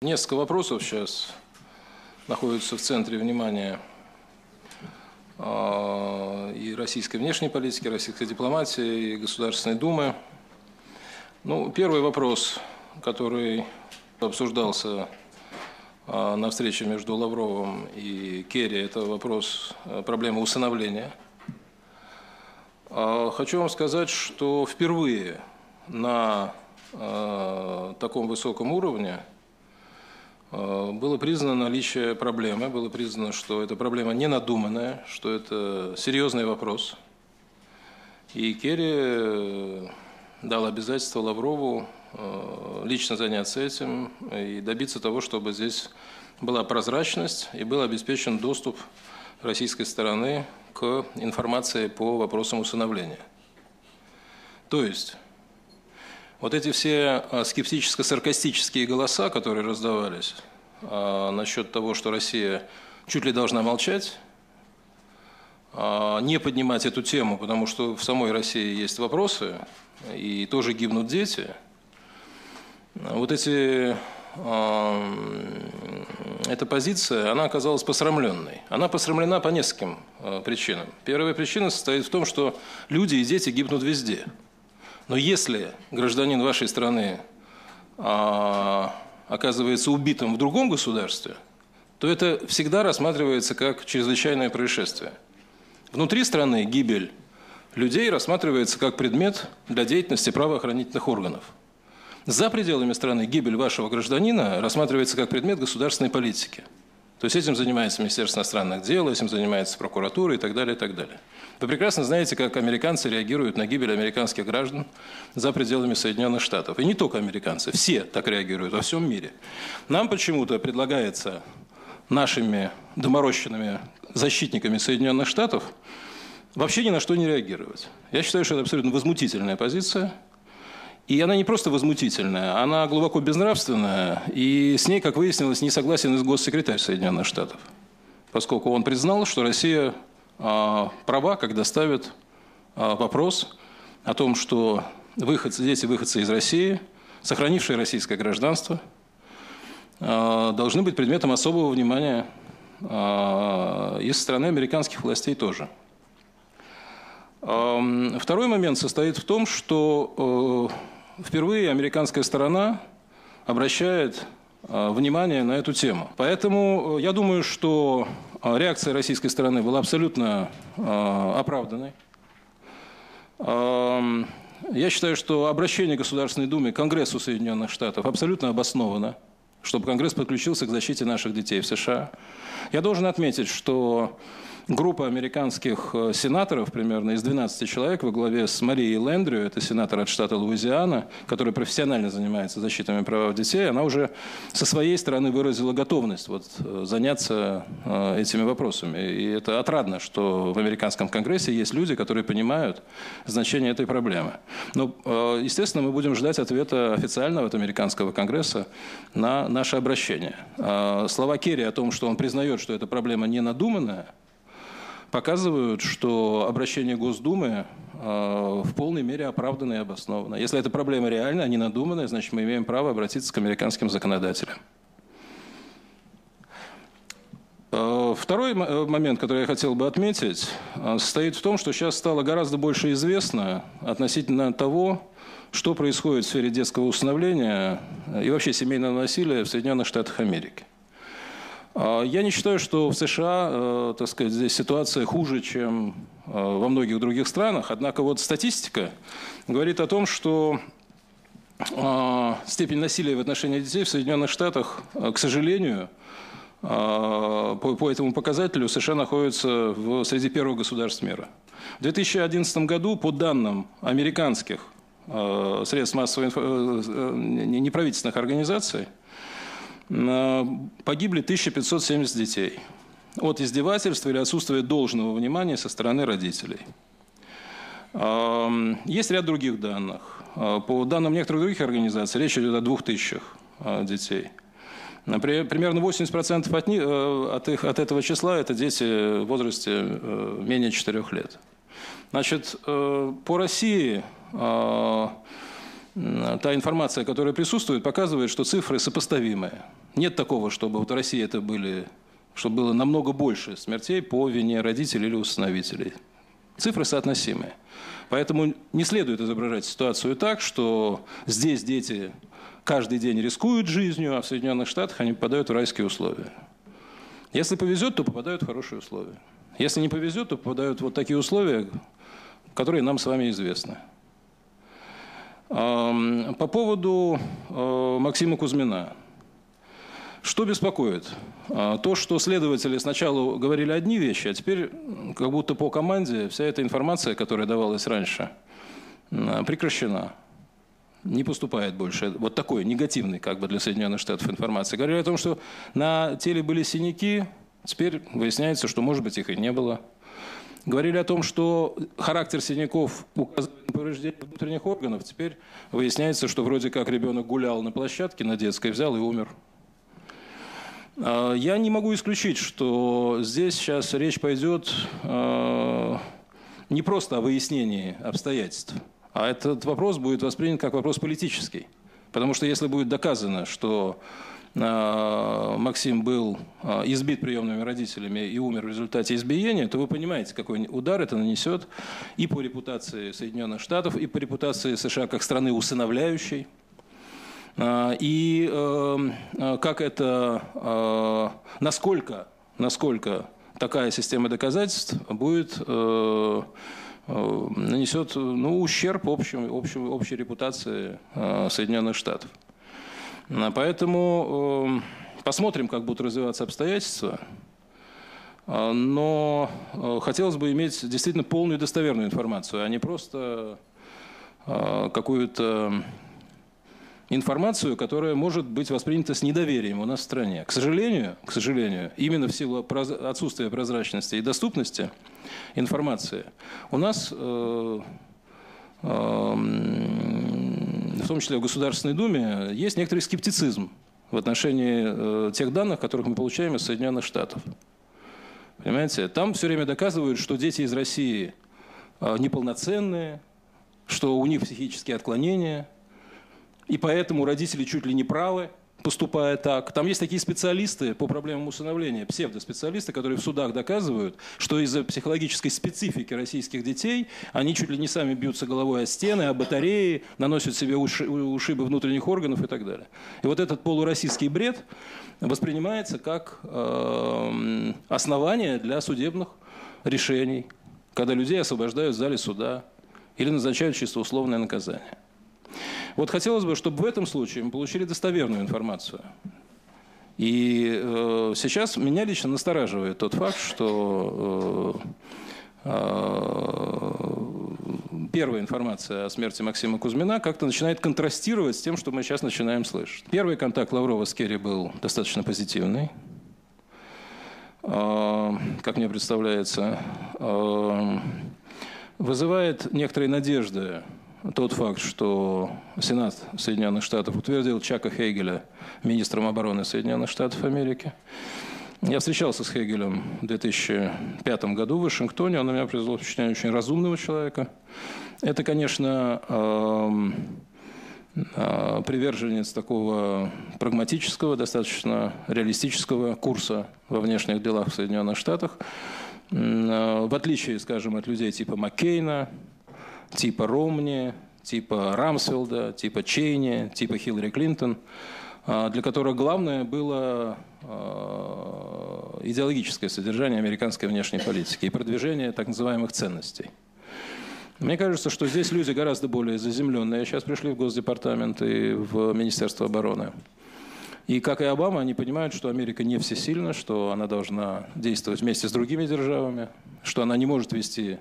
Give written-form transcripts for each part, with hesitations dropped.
Несколько вопросов сейчас находятся в центре внимания и российской внешней политики, и российской дипломатии, и Государственной Думы. Первый вопрос, который обсуждался на встрече между Лавровым и Керри, это вопрос проблемы усыновления. Хочу вам сказать, что впервые на таком высоком уровне было признано наличие проблемы, было признано, что эта проблема не надуманная, что это серьезный вопрос. И Керри дал обязательство Лаврову лично заняться этим и добиться того, чтобы здесь была прозрачность и был обеспечен доступ российской стороны к информации по вопросам усыновления. То есть вот эти все скептическо-саркастические голоса, которые раздавались насчет того, что Россия чуть ли должна молчать, не поднимать эту тему, потому что в самой России есть вопросы, и тоже гибнут дети, эта позиция, она оказалась посрамленной. Она посрамлена по нескольким причинам. Первая причина состоит в том, что люди и дети гибнут везде. Но если гражданин вашей страны оказывается убитым в другом государстве, то это всегда рассматривается как чрезвычайное происшествие. Внутри страны гибель людей рассматривается как предмет для деятельности правоохранительных органов. За пределами страны гибель вашего гражданина рассматривается как предмет государственной политики. То есть этим занимается Министерство иностранных дел, этим занимается прокуратура и так далее, и так далее. Вы прекрасно знаете, как американцы реагируют на гибель американских граждан за пределами Соединенных Штатов. И не только американцы, все так реагируют во всем мире. Нам почему-то предлагается нашими доморощенными защитниками Соединенных Штатов вообще ни на что не реагировать. Я считаю, что это абсолютно возмутительная позиция. И она не просто возмутительная, она глубоко безнравственная, и с ней, как выяснилось, не согласен и госсекретарь Соединенных Штатов, поскольку он признал, что Россия права, когда ставит вопрос о том, что дети-выходцы из России, сохранившие российское гражданство, должны быть предметом особого внимания и со стороны американских властей тоже. Второй момент состоит в том, что впервые американская сторона обращает внимание на эту тему. Поэтому я думаю, что реакция российской стороны была абсолютно оправданной. Я считаю, что обращение Государственной Думы к Конгрессу Соединенных Штатов абсолютно обосновано, чтобы Конгресс подключился к защите наших детей в США. Я должен отметить, что группа американских сенаторов, примерно из 12 человек, во главе с Марией Лэндрю, это сенатор от штата Луизиана, который профессионально занимается защитой прав детей, она уже со своей стороны выразила готовность заняться этими вопросами. И это отрадно, что в американском Конгрессе есть люди, которые понимают значение этой проблемы. Но, естественно, мы будем ждать ответа официального от американского Конгресса на наше обращение. Слова Керри о том, что он признает, что эта проблема не надуманная, показывают, что обращение Госдумы в полной мере оправдано и обосновано. Если эта проблема реальная, а не надуманная, значит, мы имеем право обратиться к американским законодателям. Второй момент, который я хотел бы отметить, состоит в том, что сейчас стало гораздо больше известно относительно того, что происходит в сфере детского усыновления и вообще семейного насилия в Соединенных Штатах Америки. Я не считаю, что в США, здесь ситуация хуже, чем во многих других странах. Однако статистика говорит о том, что степень насилия в отношении детей в Соединенных Штатах, к сожалению, по этому показателю США находится среди первых государств мира. В 2011 году, по данным американских средств массовой неправительственных организаций, погибли 1570 детей от издевательств или отсутствия должного внимания со стороны родителей. Есть ряд других данных. По данным некоторых других организаций, речь идет о 2000 детей. Примерно 80% от этого числа – это дети в возрасте менее 4 лет. Значит, по России та информация, которая присутствует, показывает, что цифры сопоставимые. Нет такого, чтобы вот в России это чтобы было намного больше смертей по вине родителей или усыновителей. Цифры соотносимые. Поэтому не следует изображать ситуацию так, что здесь дети каждый день рискуют жизнью, а в Соединенных Штатах они попадают в райские условия. Если повезет, то попадают в хорошие условия. Если не повезет, то попадают в вот такие условия, которые нам с вами известны. По поводу Максима Кузьмина. Что беспокоит? То, что следователи сначала говорили одни вещи, а теперь как будто по команде вся эта информация, которая давалась раньше, прекращена. Не поступает больше. Вот такой негативный как бы для Соединенных Штатов информации. Говорили о том, что на теле были синяки, теперь выясняется, что, может быть, их и не было. Говорили о том, что характер синяков указывает на повреждение внутренних органов. Теперь выясняется, что вроде как ребенок гулял на площадке на детской, взял и умер. Я не могу исключить, что здесь сейчас речь пойдет не просто о выяснении обстоятельств, а этот вопрос будет воспринят как вопрос политический. Потому что если будет доказано, что Максим был избит приемными родителями и умер в результате избиения, то вы понимаете, какой удар это нанесет и по репутации Соединенных Штатов, и по репутации США как страны усыновляющей. И как это, насколько такая система доказательств нанесет ущерб общей репутации Соединенных Штатов. Поэтому посмотрим, как будут развиваться обстоятельства. Но хотелось бы иметь действительно полную и достоверную информацию, а не просто какую-то информацию, которая может быть воспринята с недоверием у нас в стране. К сожалению, именно в силу отсутствия прозрачности и доступности информации, у нас, в том числе в Государственной Думе, есть некоторый скептицизм в отношении тех данных, которых мы получаем из Соединенных Штатов. Понимаете? Там все время доказывают, что дети из России неполноценные, что у них психические отклонения, и поэтому родители чуть ли не правы, поступая так. Там есть такие специалисты по проблемам усыновления, псевдоспециалисты, которые в судах доказывают, что из-за психологической специфики российских детей они чуть ли не сами бьются головой о стены, о батареи, наносят себе ушибы внутренних органов и так далее. И вот этот полуроссийский бред воспринимается как основание для судебных решений, когда людей освобождают в зале суда или назначают чисто условное наказание. Вот хотелось бы, чтобы в этом случае мы получили достоверную информацию. И сейчас меня лично настораживает тот факт, что первая информация о смерти Максима Кузьмина как-то начинает контрастировать с тем, что мы сейчас начинаем слышать. Первый контакт Лаврова с Керри был достаточно позитивный, как мне представляется. Вызывает некоторые надежды тот факт, что Сенат Соединенных Штатов утвердил Чака Хейгеля министром обороны Соединенных Штатов Америки. Я встречался с Хейгелем в 2005 году в Вашингтоне. Он на меня произвел впечатление очень разумного человека. Это, конечно, приверженец такого прагматического, достаточно реалистического курса во внешних делах в Соединенных Штатах. В отличие, скажем, от людей типа Маккейна, типа Ромни, типа Рамсфелда, типа Чейни, типа Хиллари Клинтон, для которых главное было идеологическое содержание американской внешней политики и продвижение так называемых ценностей. Мне кажется, что здесь люди гораздо более заземленные сейчас пришли в Госдепартамент и в Министерство обороны. И, как и Обама, они понимают, что Америка не всесильна, что она должна действовать вместе с другими державами, что она не может вести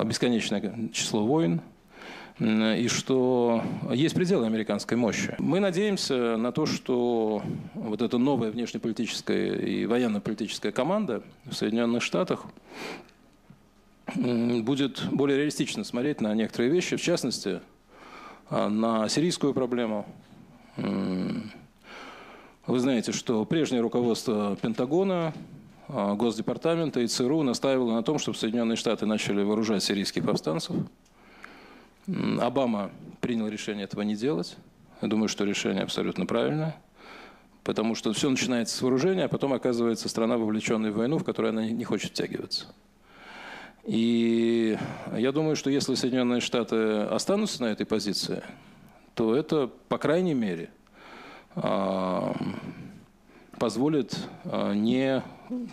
бесконечное число войн, и что есть пределы американской мощи. Мы надеемся на то, что вот эта новая внешнеполитическая и военно-политическая команда в Соединенных Штатах будет более реалистично смотреть на некоторые вещи, в частности, на сирийскую проблему. Вы знаете, что прежнее руководство Пентагона, Госдепартамента и ЦРУ настаивало на том, чтобы Соединенные Штаты начали вооружать сирийских повстанцев. Обама принял решение этого не делать. Я думаю, что решение абсолютно правильное. Потому что все начинается с вооружения, а потом оказывается страна, вовлеченная в войну, в которую она не хочет втягиваться. И я думаю, что если Соединенные Штаты останутся на этой позиции, то это, по крайней мере, позволит не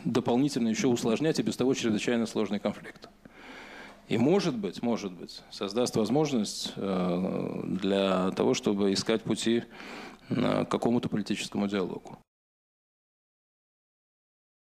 дополнительно еще усложнять и без того чрезвычайно сложный конфликт. И, может быть, создаст возможность для того, чтобы искать пути к какому-то политическому диалогу.